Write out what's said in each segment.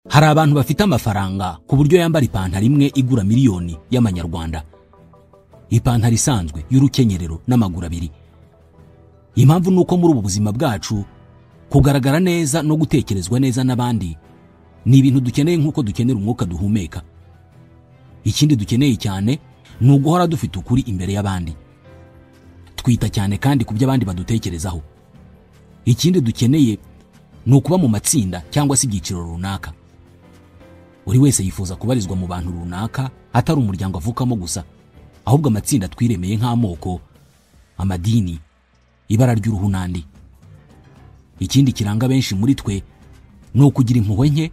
Hari abantu bafite amafaranga ku buryo yambara ipantaro imwe igura miliyoni y'amanyarwanda, ipantaro isanzwe y'urukenyerero n'amaguru abiri. Impamvu nuko muri ubu buzima bwacu kugaragara neza no gutekerezwa neza n'abandi ni ibintu dukeneye nk'uko dukenera umwuka duhumeka. Ikindi dukeneye cyane ni uguhora dufite ukuri imbere y'abandi. Twita cyane kandi ku byo abandi badutekerezaho. Ikindi dukeneye ni ukuba mu matsinda cyangwa se ibyiciro runaka. Buri wese yifuza kubarizwa mu bantu runaka, atari umuryango avukamo gusa, ahubwo amatsinda twiremeye nk'amoko, amadini, ibara ry'uruhu n'andi. Ikindi kiranga benshi muri twe ni ukugira impuhwe nke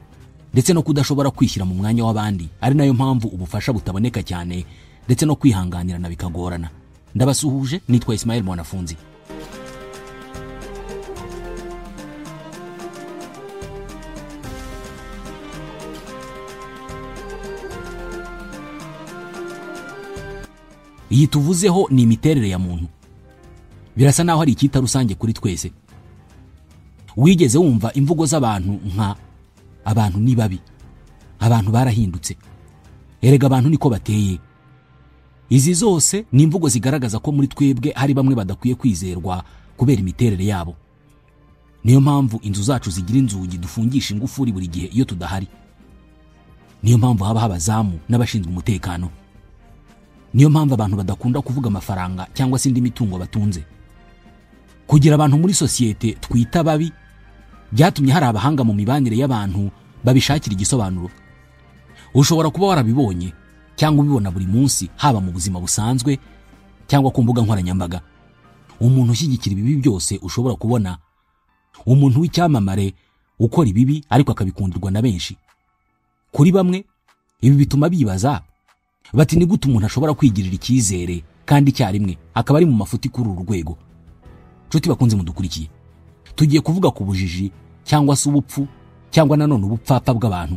ndetse no kudashobora kwishyira mu mwanya w'abandi, ari nayo mpamvu ubufasha butaboneka cyane ndetse no kwihanganirana bikagorana. Ndabasuhuje, nitwa Ismael Mwanafunzi. Iyi tuvuzeho ni imiterere ya muntu. Birasa naho hari icyita rusange kuri twese. Wigeze wumva imvugo z'abantu nka abantu ni babi, abantu barahindutse, erega abantu niko bateye? Izi zose ni imvugo zigaragaza ko muri twebwe hari bamwe badakwiye kwizerwa kubera imiterere yabo. Niyo mpamvu inzu zacu zigira inzugi dufungisha ingufuri buri gihe iyo tudahari. Niyo mpamvu haba abazamu n'abashinzwe umutekano. Niyo mpamvu abantu badakunda kuvuga amafaranga cyangwa se indi mitungo batunze. Kugira abantu muri sosiyete twita babi byatumye hari abahanga mu mibanire y'abantu babishakira igisobanuro. Ushobora kuba warabibonye cyangwa ubibona buri munsi, haba mu buzima busanzwe cyangwa ku mbuga nkoranyambaga. Umuntu ushyigikira ibibi byose ushobora kubona, umuntu w'icyamamare ukora ibibi ariko akabikundirwa na benshi. Kuri bamwe ibi bituma bibaza bati ni gute umuntu ashobora kwigirira icyizere kandi cyarimwe akaba ari mu mafuti kuri uru rwego. Nshuti bakunze mudukurikiye, tugiye kuvuga ku bujiji cyangwa se ubupfu cyangwa nanone ubupfapfa bw'abantu.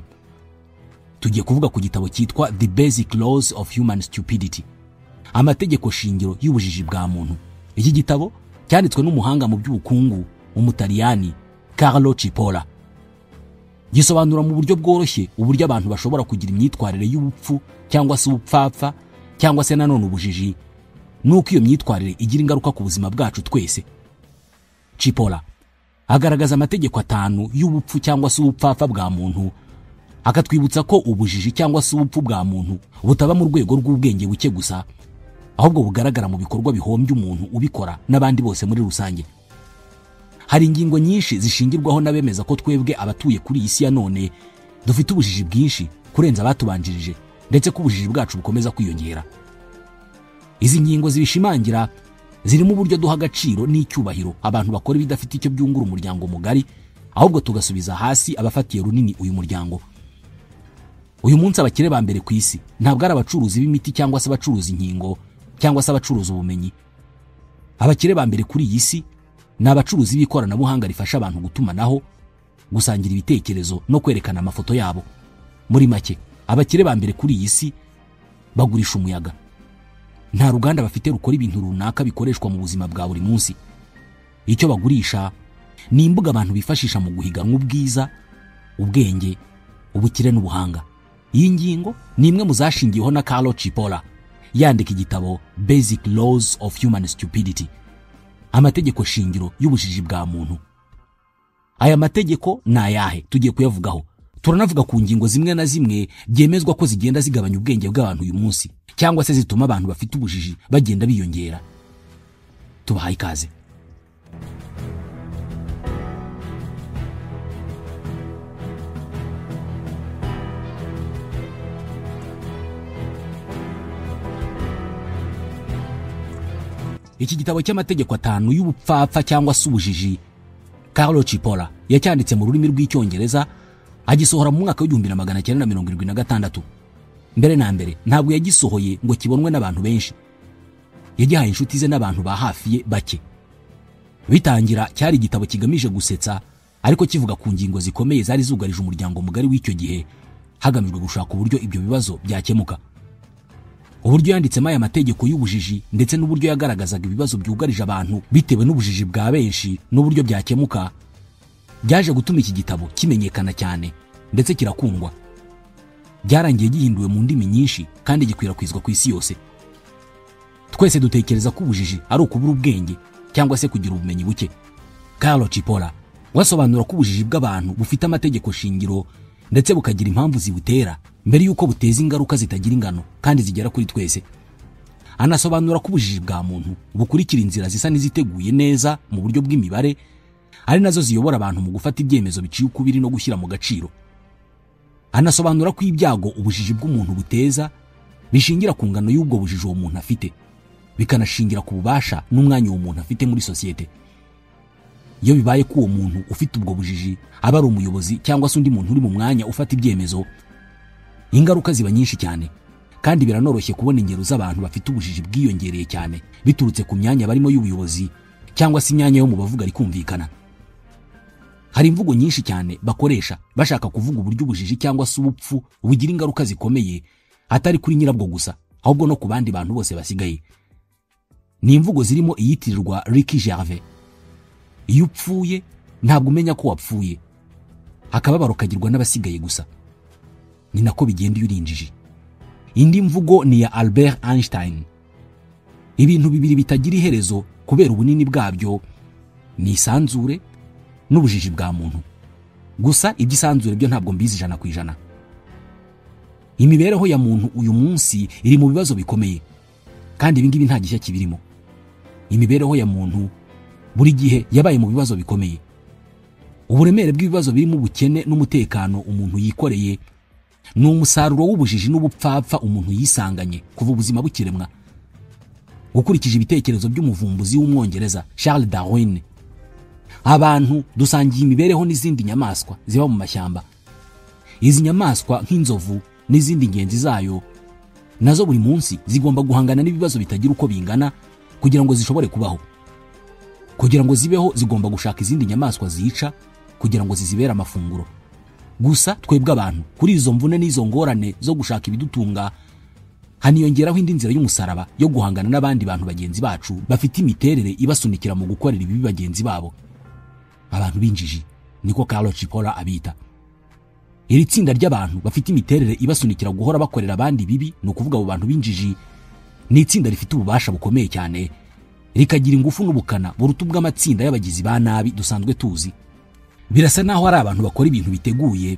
Tugiye kuvuga ku gitabo cyitwa The Basic Laws of Human Stupidity, amategeko shingiro y'ubujiji bwa muntu. Iki gitabo cyanditswe n'umuhanga mu by'ubukungu umutaliyani Carlo Cipolla. Gisobanura mu buryo bworoshye uburyo abantu bashobora kugira imyitwarire y'ubupfu cyangwa se ubupfapfa cyangwa se nanone ubujiji, nuko iyo myitwarire igira ingaruka ku buzima bwacu twese. Cipolla agaragaza amategeko 5 y'ubupfu cyangwa se ubupfapfa bwa muntu, akatwibutsa ko ubujiji cyangwa se ubupfu bwa muntu butaba mu rwego rw'ubwenge buke gusa, ahubwo bugaragara mu bikorwa bihombya umuntu ubikora n'abandi bose muri rusange. Hari ingingo nyinshi zishingirwaho n'abemeza ko twebwe abatuye kuri iyi si ya none dufite ubujiji bwinshi kurenza abatubanjirije, ndetse ko ubujiji bwacu bukomeza kwiyongera. Izi ngingo zibishimangira zirimo uburyo duha agaciro n'icyubahiro abantu bakora ibidafite icyo byungura umuryango mugari, ahubwo tugasubiza hasi abafatiye runini uyu muryango. Uyu munsi abakire ba mbere ku isi ntabwo ari abacuruzi b'imiti cyangwa se abacuruza inkingo cyangwa se abacuruza ubumenyi. Abakire ba mbere kuri iyi si ni abacuruzi b'ikoranabuhanga rifasha abantu gutumanaho, gusangira ibitekerezo no kwerekana amafoto yabo. Muri make, abakire ba mbere kuri iyi si bagurisha umuyaga. Nta ruganda bafite rukora ibintu runaka bikoreshwa mu buzima bwa buri munsi. Icyo bagurisha ni imbuga abantu bifashisha mu guhiganwa ubwiza, ubwenge, ubukire n'ubuhanga. Iyi ngingo ni imwe mu zashingiyeho na Carlo Cipolla yandika igitabo Basic Laws of Human Stupidity, amategeko shingiro y'ubujiji bwa muntu. Aya mategeko ni ayahe? Tugiye kuyavugaho. Turanavuga ku ngingo zimwe na zimwe byemezwa ko zigenda zigabanya ubwenge bw'abantu uyu munsi, cyangwa se zituma abantu bafite ubujiji bagenda biyongera. Tubahaye ikaze. Iki gitabo cy'amategeko 5 y'ubupfapfa cyangwa se ubujiji Carlo Cipolla yacyanditse mu rurimi rw'icyongereza, agisohora mu mwaka w'1976. Mbere na mbere ntabwo yagisohoye ngo kibonwe n'abantu benshi. Yagihaye inshuti ze n'abantu ba hafi ye bake. Bitangira cyari igitabo kigamije gusetsa, ariko kivuga ku ngingo zikomeye zari zugarije umuryango mugari w'icyo gihe, hagamijwe gushaka uburyo ibyo bibazo byakemuka. Uburyo yanditsemo aya mategeko y'ubujiji ndetse n'uburyo yagaragazaga ibibazo byugarije abantu bitewe n'ubujiji bwa benshi n'uburyo byakemuka, byaje gutuma iki gitabo kimenyekana cyane ndetse kirakundwa. Byarangiye gihinduwe mu ndimi nyinshi kandi gikwirakwizwa ku isi yose. Twese dutekereza ko ubujiji ari ukubura ubwenge cyangwa se kugira ubumenyi buke. Carlo Cipolla wasobanura ko ubujiji bw'abantu bufite amategeko shingiro ndetse bukagira impamvu zibutera mbere yuko buteza ingaruka zitagira ingano kandi zigera kuri twese. Anasobanura ko ubujiji bwa muntu bukurikira inzira zisa n'iziteguye neza mu buryo bw'imibare, ari nazo ziyobora abantu mu gufata ibyemezo biciye ukubiri no gushyira mu gaciro. Anasobanura ko ibyago ubujiji bw'umuntu buteza bishingira ku ngano y'ubwo bujiji uwo muntu afite, bikanashingira ku bubasha n'umwanya uwo muntu afite muri sosiyete. Iyo bibaye ko uwo muntu ufite ubwo bujiji aba ari umuyobozi cyangwa se undi muntu uri mu mwanya ufata ibyemezo, ingaruka ziba nyinshi cyane, kandi biranoroshye kubona ingero z'abantu bafite ubujiji bwiyongereye cyane biturutse ku myanya barimo y'ubuyobozi cyangwa se imyanya yo mu bavuga ari kumvikana. Hari imvugo nyinshi cyane bakoresha bashaka kuvuga uburyo ubujiji cyangwa se ubupfu bugira ingaruka zikomeye, atari kuri nyirabwo gusa ahubwo no ku bandi bantu bose basigaye. Ni imvugo zirimo iyitirirwa Ricky Gervais: iyo upfuye ntabwo umenya ko wapfuye, akababaro kagirwa n'abasigaye gusa. Ni nako bigenda iyo urinjiji. Indi mvugo ni ya Albert Einstein: ibintu bibiri bitagira iherezo kubera ubunini bwabyo ni isanzure n'ubujiji bwa muntu. Gusa iby'isanzure byo ntabwo mbizi 100%. Imibereho ya muntu uyu munsi iri mu bibazo bikomeye, kandi ibingibi nta gishya kibirimo. Imibereho ya muntu buri gihe yabaye mu bibazo bikomeye. Uburemere bw'ibibazo birimo ubukene n'umutekano umuntu yikoreye ni umusaruro w'ubujiji n'ubupfapfa umuntu yisanganye kuva ubuzima bukiremwa. Ukurikije ibitekerezo by'umuvumbuzi w'umwongereza Charles Darwin, abantu dusangiye imibereho n'izindi nyamaswa ziba mu mashyamba. Izi nyamaswa nk'inzovu n'izindi ngenzi zayo nazo buri munsi zigomba guhangana n'ibibazo bitagira uko bingana kugira ngo zishobore kubaho. Kugira ngo zibeho zigomba gushaka izindi nyamaswa zica kugira ngo zizibere amafunguro. Gusa twebwe abantu kuri izo mvune n'izo ngorane zo gushaka ibidutunga haniyongeraho indi nzira y'umusaraba yo guhangana n'abandi bantu bagenzi bacu bafite imiterere ibasunikira mu gukorera ibibi bagenzi babo. Abantu b'injiji niko Carlo Cipolla abita. Iri tsinda ry'abantu bafite imiterere ibasunikira guhora bakorera abandi bibi, no kuvuga abo bantu b'injiji, ni itsinda rifite ububasha bukomeye cyane, rikagira ingufu n'ubukana buruta bw'amatsinda y'abagizi ba nabi dusanzwe tuzi. Birasa naho ari abantu bakora ibintu biteguye,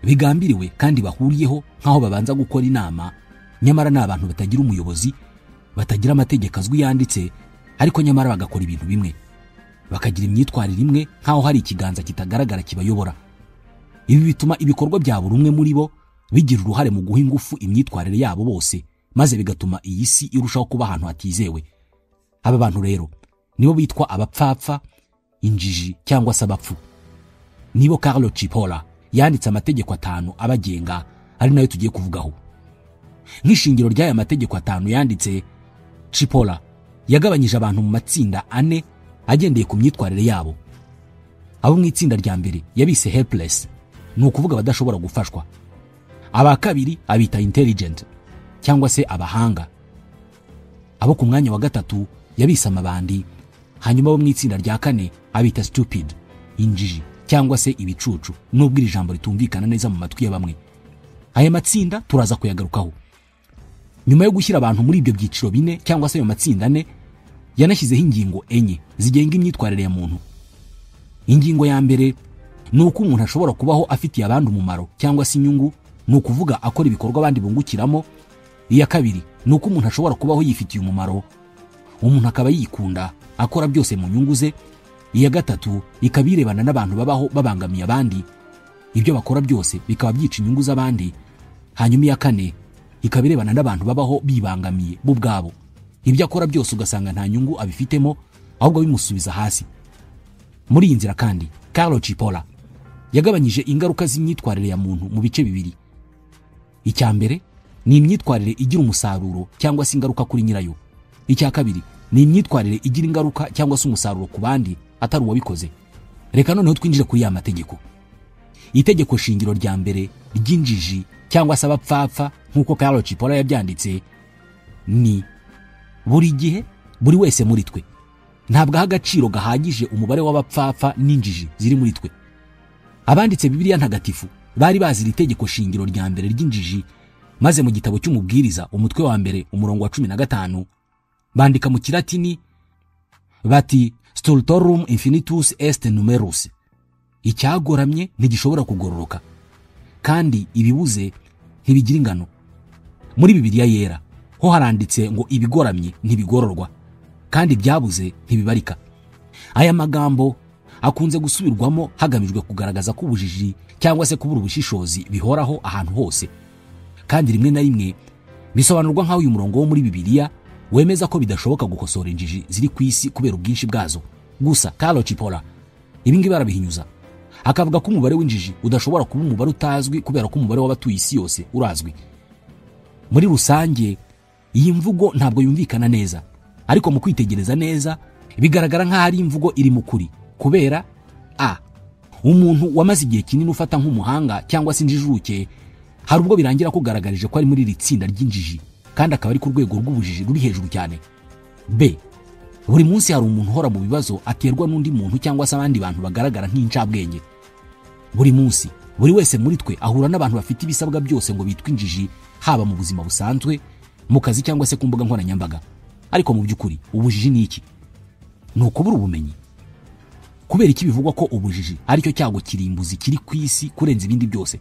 bigambiriwe kandi bahuriyeho nkaho babanza gukora inama, nyamara n'abantu batagira umuyobozi, batagira amategeko azwi yanditse, ariko nyamara bagakora ibintu bimwe, bakagira imyitwarire imwe nkaho hari ikiganza kitagaragara kibayobora. Ibi bituma ibikorwa bya buri umwe muri bo bigira uruhare mu guha ingufu imyitwarire yabo bose, maze bigatuma iyi si irushaho kuba ahantu hatizewe. Aba bantu rero nibo bitwa abapfapfa, injiji cyangwa se abapfu. Nibo Carlo Cipolla yanditse amategeko 5 abagenga, ari nayo tugiye kuvugaho. Nk'ishingiro ry'aya mategeko 5 yanditse, Cipolla yagabanyije abantu mu matsinda 4 agendeye ku myitwarire yabo. Abo mu itsinda rya mbere yabise helpless, ni ukuvuga badashobora gufashwa. Aba kabiri abita intelligent cyangwa se abahanga. Abo ku mwanya wa gatatu yabise amabandi, hanyuma abo mu itsinda rya 4 abita stupid, injiji cyangwa se ibicucu, nubwo iri jambo ritumvikana neza mu matwi ya bamwe. Aya matsinda turaza kuyagarukaho. Nyuma yo gushyira abantu muri ibyo byiciro 4 cyangwa se ayo matsinda 4, yanashyizeho ingingo 4 zigenga imyitwarire ya muntu. Ingingo ya mbere ni uko umuntu ashobora kubaho afitiye abandi umumaro cyangwa se inyungu, ni ukuvuga akora ibikorwa abandi bungukiramo. Iya kabiri ni uko umuntu ashobora kubaho yifitiye umumaro, umuntu akaba yikunda, akora byose mu nyungu ze. Iya gatatu ikabirebana n'abantu babaho babangamiye abandi, ibyo bakora byose bikaba byica inyungu z'abandi. Hanyuma iya kane ikabirebana n'abantu babaho bibangamiye bo ubwabo, ibyo akora byose ugasanga nta nyungu abifitemo, ahubwo bimusubiza hasi. Muri iyi nzira kandi Carlo Cipolla yagabanyije ingaruka z'imyitwarire ya muntu mu bice bibiri. Icya mbere ni imyitwarire igira umusaruro cyangwa se ingaruka kuri nyirayo. Icya kabiri ni imyitwarire igira ingaruka cyangwa se umusaruro ku bandi atari uwabikoze. Reka noneho twinjire kuri ya mategeko. Itegeko shingiro rya mbere ry'injiji cyangwa se abapfapfa nk'uko Carlo Cipolla yabyanditse ni buri gihe buri wese muri twe ntabwo aha agaciro gahagije umubare w'abapfapfa n'injiji ziri muri twe. Abanditse Bibiliya ntagatifu bari bazi iri tegeko shingiro rya mbere ry'injiji, maze mu gitabo cy'umubwiriza umutwe wa mbere umurongo wa 15 bandika mu Kilatini bati stultorum infinitus est numerus, icyagoramye ntigishobora kugororoka kandi ibibuze ntibigira ingano. Muri Bibiliya yera ho haranditse ngo ibigoramye ntibigororwa kandi byabuze ntibibarika. Aya magambo akunze gusubirwamo hagamijwe kugaragaza ko ubujiji cyangwa se kubura ubushishozi bihoraho ahantu hose, kandi rimwe na rimwe bisobanurwa nk'aho uyu murongo wo muri Bibiliya wemeza ko bidashoboka gukosora injiji ziri ku isi kubera ubwinshi bwazo. Gusa Carlo Cipolla ibingi barabihinyuza, akavuga ko umubare w'injiji udashobora kuba umubare utazwi kubera ko umubare w'abatuye isi yose urazwi. Muri rusange iyi mvugo ntabwo yumvikana neza, ariko mu kwitegereza neza bigaragara nk'aho ari imvugo iri mu kuri, kubera umuntu wamaze igihe kinini ufata nk'umuhanga cyangwa se injijuke hari ubwo birangira kugaragarije ko ari muri iri tsinda ry'injiji kandi akaba ari ku rwego rw'ubujiji ruri hejuru cyane. B, buri munsi hari umuntu uhora mu bibazo aterwa n'undi muntu cyangwa se abandi bantu bagaragara nk'incabwenge. Buri munsi buri wese muri twe ahura n'abantu bafite ibisabwa byose ngo bitwe injiji, haba mu buzima busanzwe, mu kazi cyangwa se ku mbuga nkoranyambaga. Ariko mu by'ukuri ubujiji ni iki? Ni ukubura ubumenyi. Kubera iki bivugwa ko ubujiji ari cyo cyago kirimbuzi kiri ku isi kurenza ibindi byose?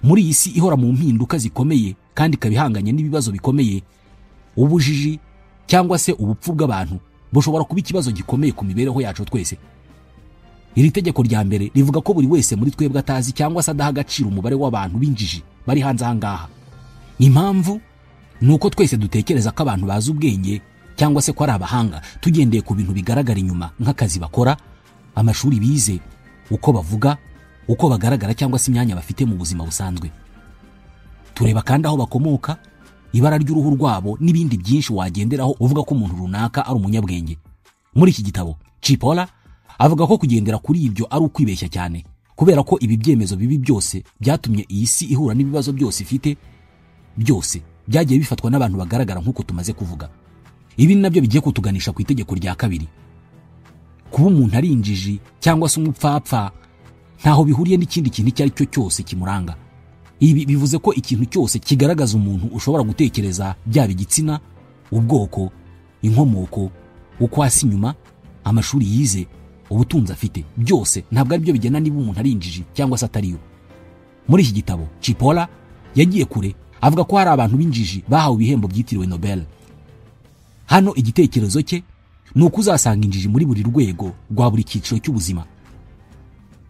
Muri iyi si ihora mu mpinduka zikomeye kandi kabihanganye n'ibibazo bikomeye, ubujiji cyangwa se ubupfu bw'abantu bushobora kuba ikibazo gikomeye ku mibereho yacu twese. Iri tegeko rya mbere rivuga ko buri wese muri twebwe atazi cyangwa se adaha agaciro umubare w'abantu b'injiji bari hanze ahangaha. Impamvu ni uko twese dutekereza ko abantu bazi ubwenge cyangwa se ko ari abahanga tugendeye ku bintu bigaragara inyuma, nk'akazi bakora, amashuri bize, uko bavuga, uko bagaragara cyangwa se imyanya bafite mu buzima busanzwe. Tureba kandi aho bakomoka, ibara ry'uruhu rwabo n'ibindi byinshi wagenderaho uvuga ko umuntu runaka ari umunyabwenge. Muri iki gitabo Cipolla avuga ko kugendera kuri ibyo ari ukwibeshya cyane, kubera ko ibi byemezo bibi byose byatumye iyi si ihura n'ibibazo byose ifite, byose byagiye bifatwa n'abantu bagaragara nk'uko tumaze kuvuga. Ibi nabyo bigiye kutuganisha ku itegeko rya kabiri. Kuba umuntu ari injiji cyangwa se umupfapfa ntaho bihuriye n'ikindi kintu icyo ari cyo cyose kimuranga. Ibi bivuze ko ikintu cyose kigaragaza umuntu ushobora gutekereza, byaba igitsina, ubwoko, inkomoko, uko hasi inyuma, amashuri yize, ubutunzi afite, byose ntabwo ari byo bigena niba umuntu ari injiji cyangwa se atariyo. Muri iki gitabo Cipolla yagiye kure, avuga ko hari abantu b'injiji bahawe ibihembo byitiriwe Nobel. Hano igitekerezo cye ni uko uzasanga injiji muri buri rwego rwa buri cyiciro cy'ubuzima.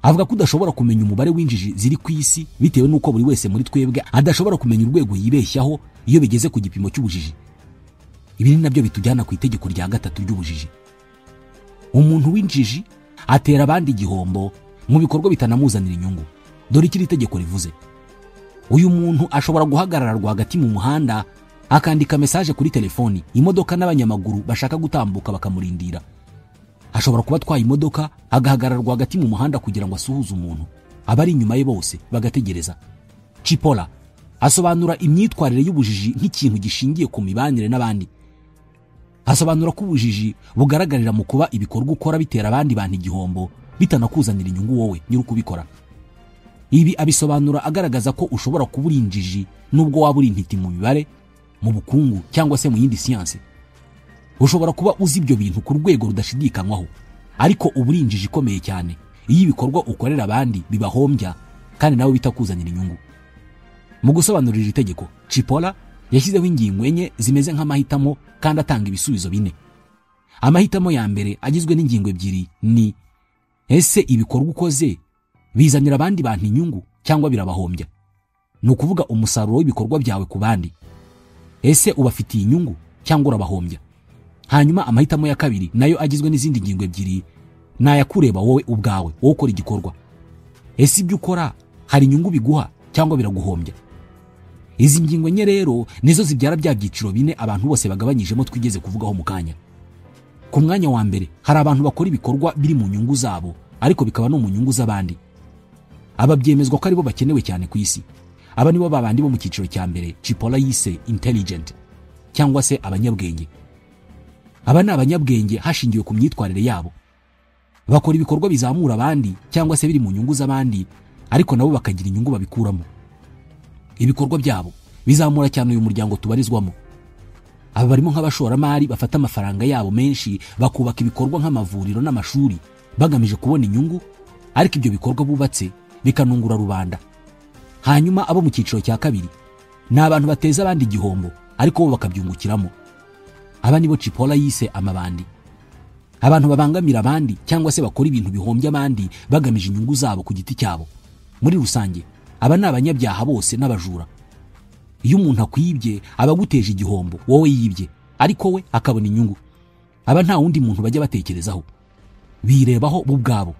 Avuga ko udashobora kumenya umubare w'injiji ziri ku isi bitewe n'uko buri wese muri twebwe adashobora kumenya urwego yibeshyaho iyo bigeze ku gipimo cy'ubujiji. Ibi ni nabyo bitujyana ku itegeko rya gatatu ry'ubujiji. Umuntu w'injiji atera abandi igihombo mu bikorwa bitanamuzanira inyungu. Dore iki itegeko rivuze: uyu muntu ashobora guhagarara rwagati mu muhanda akandika message kuri telefoni, imodoka n'abanyamaguru bashaka gutambuka bakamurindira. Ashobora kuba atwaye imodoka agahagarara rwagati mu muhanda kugira ngo asuhuze umuntu, abari inyuma ye bose bagategereza. Cipolla asobanura imyitwarire y'ubujiji nk'ikintu gishingiye ku mibanire n'abandi. Asobanura ko ubujiji bugaragarira mu kuba ibikorwa ukora bitera abandi bantu igihombo bitanakuzanira inyungu wowe nyiri kubikora. Ibi abisobanura agaragaza ko ushobora kuba uri injiji nubwo waba uri intiti mu mibare, mu bukungu cyangwa se mu yindi siyanse. Ushobora kuba uzi ibyo bintu ku rwego rudashidikanywaho, ariko uba uri injiji ikomeye cyane iyo ibikorwa ukorera abandi bibahombya kandi nawe bitakuzanira inyungu. Mu gusobanurira iri tegeko, Cipolla yashyizeho ingingo enye zimeze nk'amahitamo kandi atanga ibisubizo bine. Amahitamo ya mbere agizwe n'ingingo ebyiri ni: ese ibikorwa ukoze bizanira abandi bantu inyungu cyangwa birabahombya? Ni ukuvuga umusaruro w'ibikorwa byawe ku bandi. Ese ubafitiye inyungu cyangwa urabahombya? Hanyuma amahitamo ya kabiri nayo agizwe n'izindi ngingo ebyiri, nayakureba wowe ubwawe, wowe ukora igikorwa. Ese ibyo ukora hari inyungu biguha cyangwa biraguhombya? Izi ngingo enye rero nizo zibyara bya byiciro bine abantu bose bagabanyijemo twigeze kuvugaho mu kanya. Ku mwanya wa mbere hari abantu bakora ibikorwa biri mu nyungu zabo ariko bikaba no mu nyungu z'abandi. Aba byemezwa ko aribo bakenewe cyane ku isi. Aba nibo babandi bo mu cyiciro cya mbere Cipolla yise intelligent cyangwa se abanyabwenge. Aba ni abanyabwenge hashingiwe ku myitwarire yabo. Bakora ibikorwa bizamura abandi cyangwa se biri mu nyungu z'abandi ariko nabo bakagira inyungu babikuramo. Ibikorwa byabo bizamura cyane uyu muryango tubarizwamo. Aba barimo nk'abashoramari bafata amafaranga yabo menshi bakubaka ibikorwa nk'amavuriro n'amashuri bagamije kubona inyungu, ariko ibyo bikorwa bubatse bikanungura rubanda. Hanyuma abo mu cyiciro cya kabiri ni abantu bateza abandi igihombo ariko bo bakabyungukiramo. Aba nibo Chipola yise amabandi. Abantu babangamira abandi cyangwa se bakora ibintu bihombya abandi bagamije inyungu zabo ku giti cyabo. Muri rusange aba ni abanyabyaha bose n'abajura. Iyo umuntu akwibye aba aguteje igihombo wowe yibye, ariko we akabona inyungu. Aba nta wundi muntu bajya batekerezaho, birebaho bo ubwabo.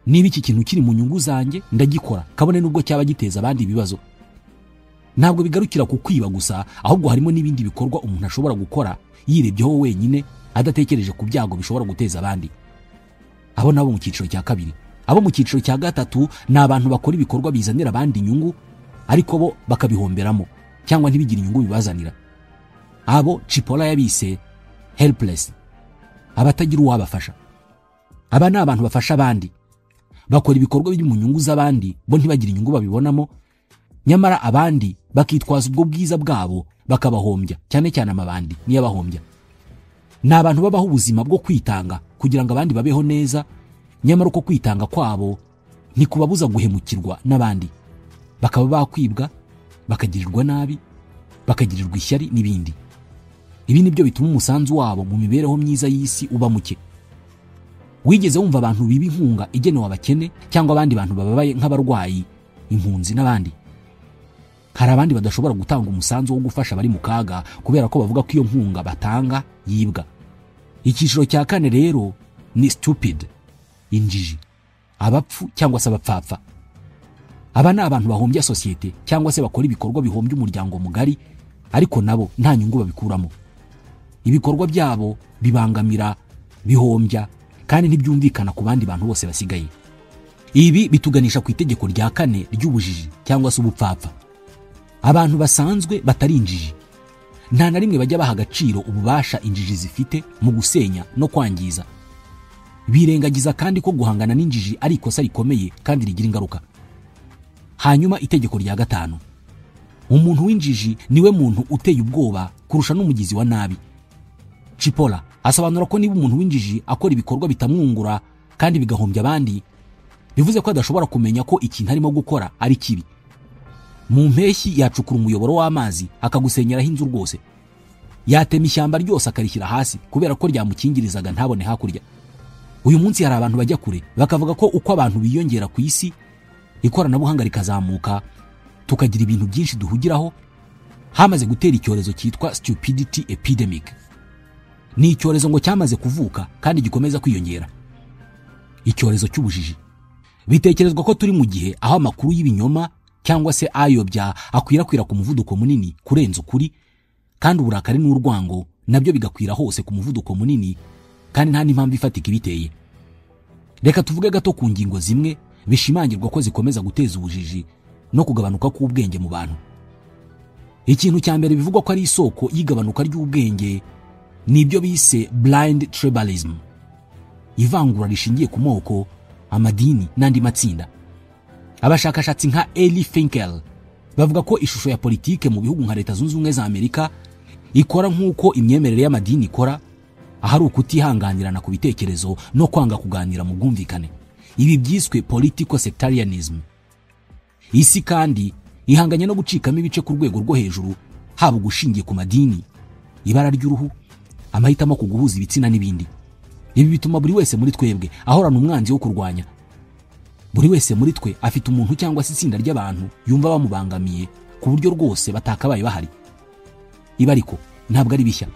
Niba iki kintu kiri mu nyungu zanjye ndagikora, kabone nubwo cyaba giteza abandi ibibazo. Ntabwo bigarukira ku kwiba gusa, ahubwo harimo n'ibindi bikorwa umuntu ashobora gukora yirebyeho wenyine adatekereje ku byago bishobora guteza abandi. Abo nabo mu cyiciro cya kabiri. Abo mu cyiciro cya gatatu ni abantu bakora ibikorwa bizanira abandi inyungu ariko bo bakabihomberamo cyangwa ntibigire inyungu bibazanira. Abo Chipola yabise helpless, abatagira uwabafasha. Aba ni abantu bafasha abandi, bakora ibikorwa biri mu nyungu z'abandi, bo ntibagire inyungu babibonamo, nyamara abandi bakitwaza ubwo bwiza bwabo bakabahombya, cyane cyane amabandi niyo abahombya. Ni abantu babaho ubuzima bwo kwitanga kugira ngo abandi babeho neza, nyamara uko kwitanga kwabo ntikubabuza guhemukirwa n'abandi, bakaba bakwibwa, bakagirirwa nabi, bakagirirwa ishyari n'ibindi. Ibi nibyo bituma umusanzu wabo mu mibereho myiza y'isi uba muke. Wigeze wumva abantu biba inkunga igenewe abakene cyangwa abandi bantu bababaye nk'abarwayi, impunzi n'abandi? Hari abandi badashobora gutanga umusanzu wo gufasha bari mu kaga kubera ko bavuga ko iyo nkunga batanga yibwa. Icyiciro cya kane rero ni stupid, injiji, abapfu cyangwa se abapfapfa. Aba ni abantu bahombya sosiyete cyangwa se bakora ibikorwa bihombya umuryango mugari, ariko nabo nta nyungu babikuramo. Ibikorwa byabo bibangamira, bihombya kandi ntibyumvikana ku bandi bantu bose basigaye. Ibi bituganisha ku itegeko rya kane ry'ubujiji cyangwa se ubupfapfa. Abantu basanzwe batari injiji nta na rimwe bajya baha agaciro ububasha injiji zifite mu gusenya no kwangiza. Birengagiza kandi ko guhangana n'injiji ari ikosa rikomeye kandi rigira ingaruka. Hanyuma itegeko rya gatanu, umuntu w'injiji niwe muntu uteye ubwoba kurusha n'umugizi wa nabi. Chipola asobanura ko niba umuntu w'injiji akora ibikorwa bitamwungura kandi bigahombya abandi, bivuze ko adashobora kumenya ko ikintu arimo gukora ari kibi. Mu mpeshyi yacukura umuyoboro w'amazi akagusenyeraho inzu rwose. Yatema ishyamba ryose akarishyira hasi kubera ko ryamukingirizaga ntabone hakurya. Uyu munsi hari abantu bajya kure bakavuga ko uko abantu biyongera ku isi, ikoranabuhanga rikazamuka, tukagira ibintu byinshi duhugiraho, hamaze gutera icyorezo cyitwa stupidity epidemic. Ni icyorezo ngo cyamaze kuvuka kandi gikomeza kwiyongera. Icyorezo cy'ubujiji. Bitekerezwa ko turi mu gihe aho amakuru y'ibinyoma cyangwa se ayobya akwirakwira ku muvuduko munini kurenza ukuri, kandi uburakari n'urwango nabyo bigakwira hose ku muvuduko munini, kandi nta n'impamvu ifatika ibiteye. Reka tuvuge gato ku ngingo zimwe bishimangirwa ko zikomeza guteza ubujiji no kugabanuka k'ubwenge mu bantu. Ikintu cya mbere bivugwa ko ari isoko y'igabanuka ry'ubwenge ni ibyo bise blind tribalism, ivangura rishingiye ku moko, amadini n'andi matsinda. Abashakashatsi nka Eli Finkel bavuga ko ishusho ya politike mu bihugu nka Leta Zunze Ubumwe za Amerika ikora nk'uko imyemerere y'amadini ikora, ahari ukutihanganirana ku bitekerezo no kwanga kuganira mu bwumvikane. Ibi byiswe political sectarianism. Isi kandi ihanganye no gucikamo ibice ku rwego rwo hejuru, haba gushingiye ku madini, ibara ry'uruhu, amahitamo ku guhuza ibitsina n'ibindi. Ibi bituma buri wese muri twebwe ahorana umwanzi wo kurwanya. Buri wese muri twe afite umuntu cyangwa se itsinda ry'abantu yumva bamubangamiye ku buryo rwose batakabaye bahari. Ibi ariko ntabwo ari bishya.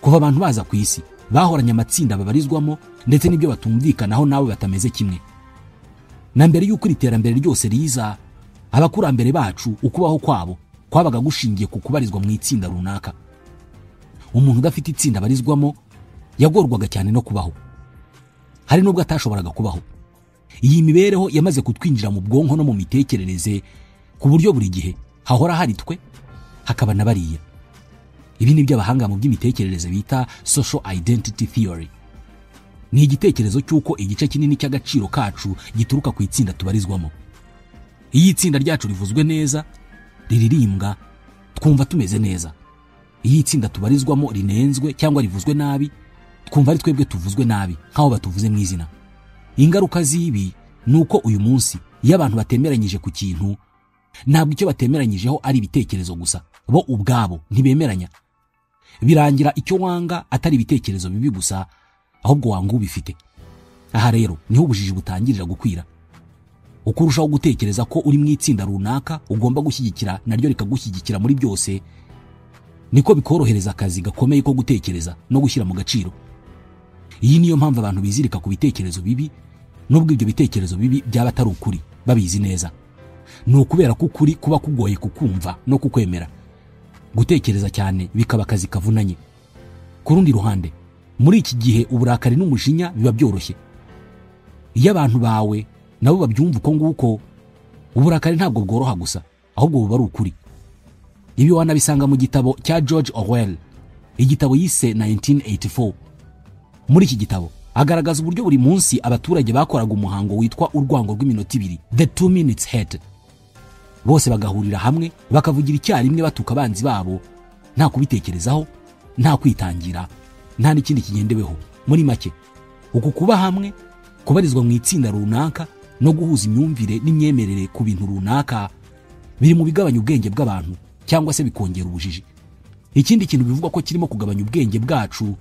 Kuva abantu baza ku isi bahoranye amatsinda babarizwamo ndetse n'ibyo batumvikanaho nabo batameze kimwe. Na mbere y'uko iterambere ryose riza, abakurambere bacu ukubaho kwabo kwabaga gushingiye ku kubarizwa mu itsinda runaka. Umuntu udafite itsinda barizwamo yagorwaga cyane no kubaho, hari nubwo atashoboraga kubaho. Iyi mibereho yamaze kutwinjira mu bwonko no mu mitekerereze ku buryo buri gihe hahora hari twe hakaba na bariya. Ibi ni byo abahanga mu by'imitekerereze bita social identity theory. ni igitekerezo cy'uko igice kinini cy'agaciro kacu gituruka ku itsinda tubarizwamo. Iyo itsinda ryacu rivuzwe neza, riririmbwa, twumva tumeze neza. Iyo itsinda tubarizwamo rinenzwe cyangwa rivuzwe nabi, twumva ari twebwe tuvuzwe nabi nk'aho batuvuze mu izina. Ingaruka z'ibi ni uko uyu munsi iyo abantu batemeranyije ku kintu, ntabwo icyo batemeranyijeho ari ibitekerezo gusa, bo ubwabo ntibemeranya. Birangira icyo wanga atari ibitekerezo bibi gusa, ahubwo wanga ubifite. Aha rero niho ubujiji butangirira gukwira. Uko urushaho gutekereza ko uri mu itsinda runaka ugomba gushyigikira naryo rikagushyigikira muri byose, niko bikorohereza akazi gakomeye ko gutekereza no gushyira mu gaciro. Iyi niyo mpamvu abantu bizirika ku bitekerezo bibi, nubwo ibyo bitekerezo bibi byaba atari ukuri, babizi neza. Ni ukubera ko ukuri kuba kugoye kukumva no kukwemera. Gutekereza cyane bikaba akazi kavunanye. Ku rundi ruhande, muri iki gihe uburakari n'umujinya biba byoroshye. Iyo abantu bawe nabo babyumva uko nguko, uburakari ntabwo bworoha gusa, ahubwo buba ari ukuri. Ibi wanabisanga mu gitabo cya George Orwell, igitabo yise 1984. Muri iki gitabo agaragaza uburyo buri munsi abaturage bakoraga umuhango witwa urwango rw'iminota 2, the 2 minutes hate. Bose bagahurira hamwe bakavugira icyarimwe batuka abanzi babo, nta kubitekerezaho, nta kwitangira, nta n'ikindi kigendeweho. Muri make, uku kuba hamwe, kubarizwa mu itsinda runaka no guhuza imyumvire n'imyemerere ku bintu runaka, biri mu bigabanya ubwenge bw'abantu cyangwa se bikongera ubujiji. Ikindi kintu bivugwa ko kirimo kugabanya ubwenge bwacu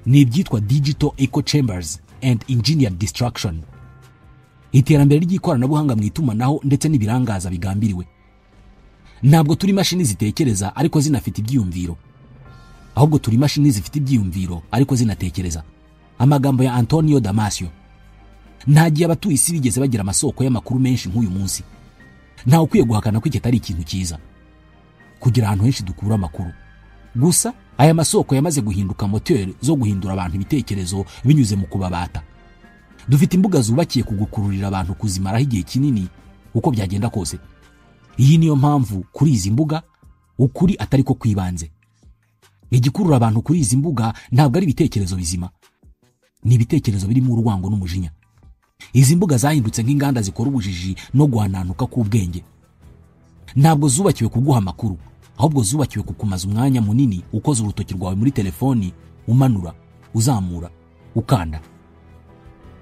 ni ibyitwa digital echo chambers and engineered destruction. Iterambere ry'ikoranabuhanga mu itumanaho ndetse n'ibirangaza bigambiriwe. Ntabwo turi mashini zitekereza ariko zinafite ibyiyumviro, ahubwo turi mashini zifite ibyiyumviro ariko zinatekereza. Amagambo ya Antonio Damasio. Nta gihe abatuye isi bigeze bagira amasoko y'amakuru menshi nk'uyu munsi. Nta ukwiye guhakana ko iki atari ikintu cyiza, kugira ahantu henshi dukura amakuru. Gusa aya masoko yamaze guhinduka moteri zo guhindura abantu ibitekerezo binyuze mu kubabata. Dufite imbuga zubakiye kugukururira abantu kuzimaraho igihe kinini uko byagenda kose. Iyi niyo mpamvu kuri izi mbuga ukuri atari ko kwibanze. Igikurura abantu kuri izi mbuga ntabwo ari ibitekerezo bizima, ni ibitekerezo birimo urwango n'umujinya. Izi mbuga zahindutse nk'inganda zikora ubujiji no guhananuka k'ubwenge. Ntabwo zubakiwe kuguha amakuru, ahubwo zubakiwe kukumaza umwanya munini ukoze urutoki rwawe muri telefoni, umanura, uzamura, ukanda.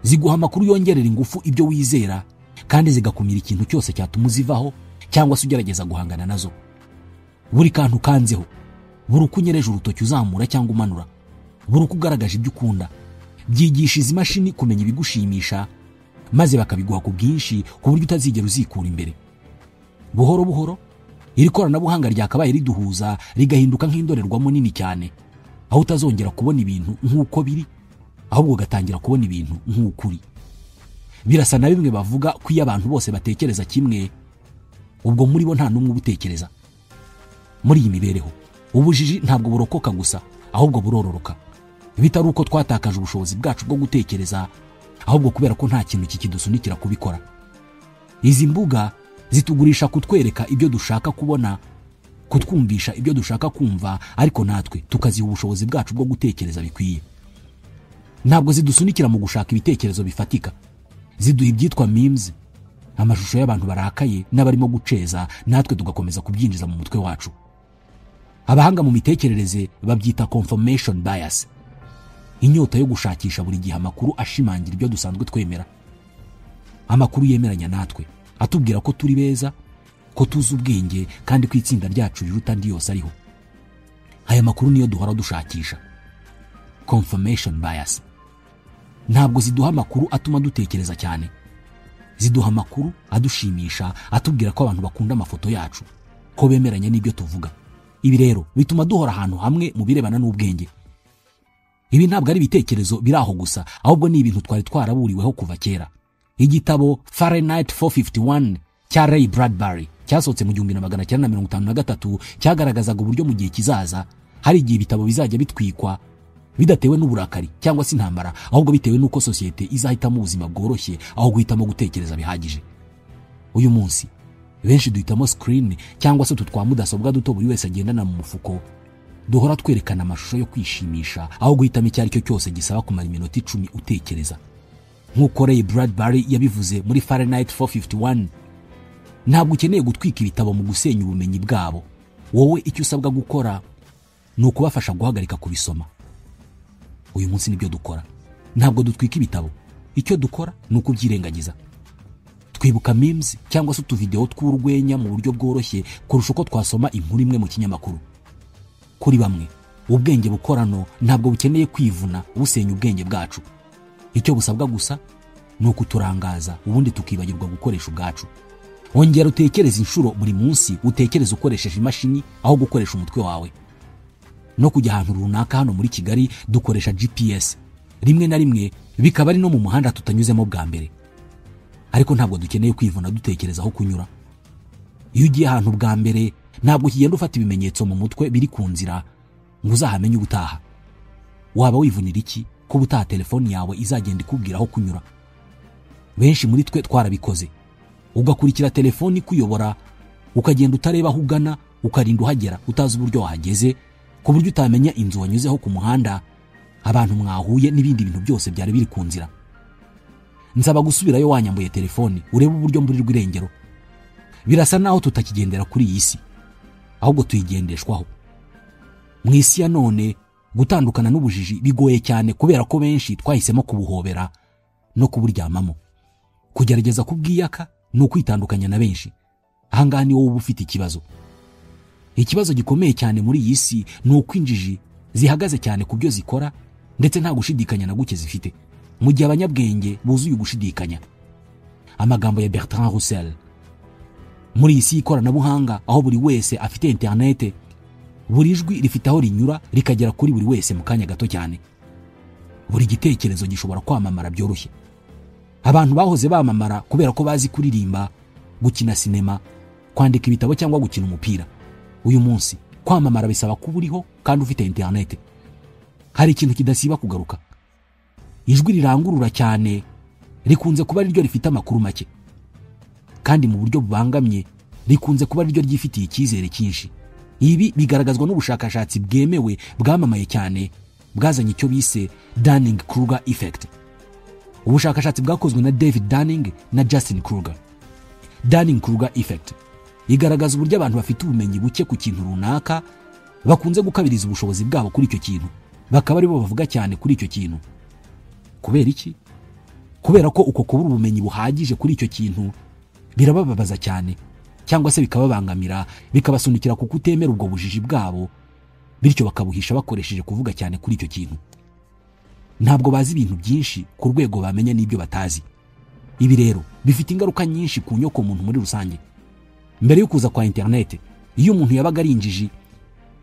Ziguha amakuru yongerera ingufu ibyo wizera, kandi zigakumira ikintu cyose cyatuma uzivaho cyangwa se ugerageza guhangana nazo. Buri kantu kanzeho, buri uko unyereje urutoki uzamura cyangwa umanura, buri uko ugaragaje ibyo ukunda, byigisha izi mashini kumenya ibigushimisha, maze bakabiguha ku bwinshi ku buryo utazigera uzikura imbere. Buhoro buhoro, iri koranabuhanga ryakabaye riduhuza rigahinduka nk'indorerwamo nini cyane, aho utazongera kubona ibintu nk'uko biri, ahubwo ugatangira kubona ibintu nk'ukuri. Birasa na bimwe bavuga ko iyo abantu bose batekereza kimwe, ubwo muri bo nta n'umwe ubutekereza. Muri iyi mibereho, ubujiji ntabwo burokoka gusa, ahubwo burororoka. Bitari uko twatakaje ubushobozi bwacu bwo gutekereza, ahubwo kubera ko nta kintu kikidusunikira kubikora. Izi mbuga zitugurisha kutwereka ibyo dushaka kubona, kutwumvisha ibyo dushaka kumva, ariko natwe tukaziha ubushobozi bwacu bwo gutekereza bikwiye. Ntabwo zidusunikira mu gushaka ibitekerezo bifatika. Ziduha ibyitwa memes, amashusho y'abantu barakaye n'abarimo guceza, natwe tugakomeza kubyinjiza mu mutwe wacu. Abahanga mu mitekerereze babyita confirmation bias. Inyota yo gushakisha buri gihe amakuru ashimangira ibyo dusanzwe twemera. Amakuru yemeranya natwe, atubwira ko turi beza, ko tuzi ubwenge, kandi ko itsinda ryacu riruta andi yose ariho. Aya makuru niyo duhora dushakisha. Confirmation bias. Ntabwo ziduha amakuru atuma dutekereza cyane. Ziduha amakuru adushimisha, atubwira ko abantu bakunda amafoto yacu, ko bemeranya n'ibyo tuvuga. Ibi rero bituma duhora ahantu hamwe mu birebana n'ubwenge. Ibi ntabwo ari ibitekerezo biraho gusa, ahubwo ni ibintu twari twaraburiweho kuva kera. Igitabo Fahrenheit 451 cya Ray Bradbury cyasohotse mu 1953 cyagaragazaga uburyo mu gihe kizaza hari igihe ibitabo bizajya bitwikwa bidatewe n'uburakari cyangwa se intambara, ahubwo bitewe n'uko sosiyete izahitamo ubuzima bworoshye aho guhitamo gutekereza bihagije. Uyu munsi benshi duhitamo screen cyangwa se tutwa mudasobwa duto buri wese agendana mu mufuko, duhora twerekana amashusho yo kwishimisha aho guhitamo icyo ari cyo cyose gisaba kumara iminota 10 utekereza. Nk'uko Ray Bradbury yabivuze muri Fahrenheit 451, ntabwo ukeneye gutwika ibitabo mu gusenya ubumenyi bwabo. Wowe icyo usabwa gukora ni ukubafasha guhagarika kubisoma. Uyu munsi nibyo dukora. Ntabwo dutwika ibitabo. Icyo dukora ni ukubyirengagiza. Twibuka memes cyangwa se utuvideo tw'urwenya mu buryo bworoshye kurusha uko twasoma inkuru imwe mu kinyamakuru. Kuri bamwe, ubwenge bukorano ntabwo bukeneye kwivuna busenya ubwenge bwacu. Icyo busabwa gusa ni ukuturangaza, ubundi tukibagirwa gukoresha ubwacu. Ongera utekereza inshuro buri munsi, utekereza ukoresheje imashini aho gukoresha umutwe wawe. No kujya ahantu runaka hano muri Kigali dukoresha GPS. Rimwe na rimwe bikaba ari no mu muhanda tutanyuzemo bwa mbere. Ariko ntabwo dukeneye kwivuna dutekereza aho kunyura. Iyo ugiye ahantu bwa mbere ntabwo kigenda ufata ibimenyetso mu mutwe biri ku nzira ngo uzahamenye ubutaha. Waba wivunira iki ko ubutaha telefoni yawe izagenda ikubwira aho kunyura? Benshi muri twe twarabikoze. Ugakurikira telefoni kuyobora, ukagenda utareba aho ugana, ukarinda uhagera utazi uburyo wahageze, ku buryo utamenya inzu wanyuzeho ku muhanda, abantu mwahuye n'ibindi bintu byose byari biri ku nzira. Nzaba gusubirayo wanyambuye telefoni urebe uburyo mburirwa irengero. Birasa naho tutakigendera kuri iyi si, ahubwo tuyigendeshwaho. Mu isi ya none gutandukana n'ubujiji bigoye cyane kubera ko benshi twahisemo kubuhobera no kuburyamamo. Kugerageza kubwiyaka ni ukwitandukanya na benshi. Ahangaha ni wowe ufite ikibazo. Ikibazo gikomeye cyane muri iyi si ni ukwinjiji zihagaze cyane ku byo zikora ndetse nta gushidikanya na guke zifite, mu gihe abanyabwenge buzuye gushidikanya. Amagambo ya Bertrand Russell. Muri iyi si y'ikoranabuhanga aho buri wese afite internet, buri jwi rifite aho rinyura rikagera kuri buri wese mu kanya gato cyane. Buri gitekerezo gishobora kwamamara byoroshye. Abantu bahoze bamamara kubera ko bazi kuririmba, gukina sinema, kwandika ibitabo cyangwa gukina umupira. Uyu munsi kwamamara bisaba kuba uriho kandi ufite internet. Hari ikintu kidasiba kugaruka. Ijwi rirangurura cyane rikunze kuba ryo rifite amakuru make, kandi mu buryo bubangamye rikunze kuba ryo ryifitiye icyizere cyinshi. Ibi bigaragazwa n'ubushakashatsi bwemewe bwamamaye cyane bwazanye icyo bise Dunning-Kruger effect. Ubushakashatsi bwakozwe na David Dunning na Justin Kruger. Dunning-Kruger effect igaragaza uburyo abantu bafite ubumenyi buke ku kintu runaka bakunze gukabiriza ubushobozi bwabo kuri icyo kintu, bakaba ari bo bavuga cyane kuri icyo kintu. Kubera iki? Kubera ko uko kubura ubumenyi buhagije kuri icyo kintu birabababaza cyane, cyangwa se bikababangamira, bikabasunikira ku kutemera ubwo bujiji bwabo, bityo bakabuhisha bakoresheje kuvuga cyane kuri icyo kintu. Ntabwo bazi ibintu byinshi ku rwego bamenya n'ibyo batazi. Ibi rero bifite ingaruka nyinshi ku nyoko muntu muri rusange. Mbere yo kuza kwa internet, iyo umuntu yabaga ari injiji,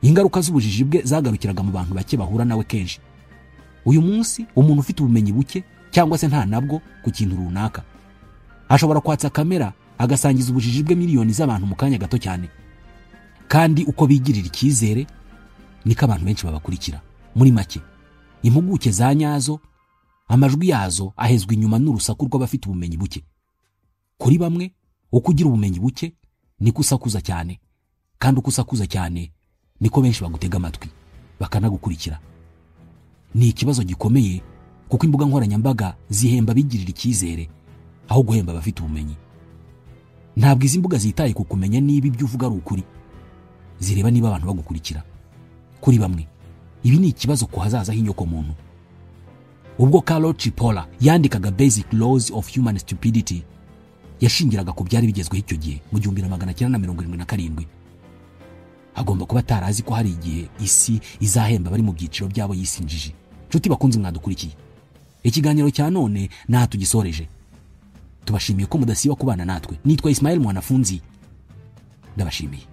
ingaruka z'ubujiji bwe zagarukiraga mu bantu bake bahura nawe kenshi. Uyu munsi umuntu ufite ubumenyi buke cyangwa se nta nabwo ku kintu runaka ashobora kwatsa kamera agasangiza ubujiji bwe miliyoni z'abantu mu kanya gato cyane. Kandi uko bigirira icyizere niko abantu benshi babakurikira. Muri make, impuguke za nyazo, amajwi yazo ahezwa inyuma n'urusaku rw'abafite ubumenyi buke. Kuri bamwe, uko ugira ubumenyi buke niko usakuza cyane, kandi uko usakuza cyane niko benshi bagutega amatwi bakanagukurikira. Ni ikibazo gikomeye kuko imbuga nkoranyambaga zihemba bigirira icyizere aho guhemba abafite ubumenyi. Ntabwo izi mbuga zitaye ku kumenya niba ibyo uvuga ari ukuri, zireba niba abantu bagukurikira. Kuri bamwe, ibi ni ikibazo ku hazaza h'inyoko muntu. Ubwo Carlo Cipolla yandikaga Basic Laws of Human Stupidity, yashingiraga ku byari bigezweho icyo gihe mu 1977. Agomba kuba atarazi ko hari igihe isi izahemba bari mu byiciro byabo yisinjije. Nshuti bakunze mwadukurikiye, ikiganiro cya none naha tugisoreje. Tubashimiye ko mudasiba kubana natwe. Nitwa Ismael Mwanafunzi. Ndabashimiye.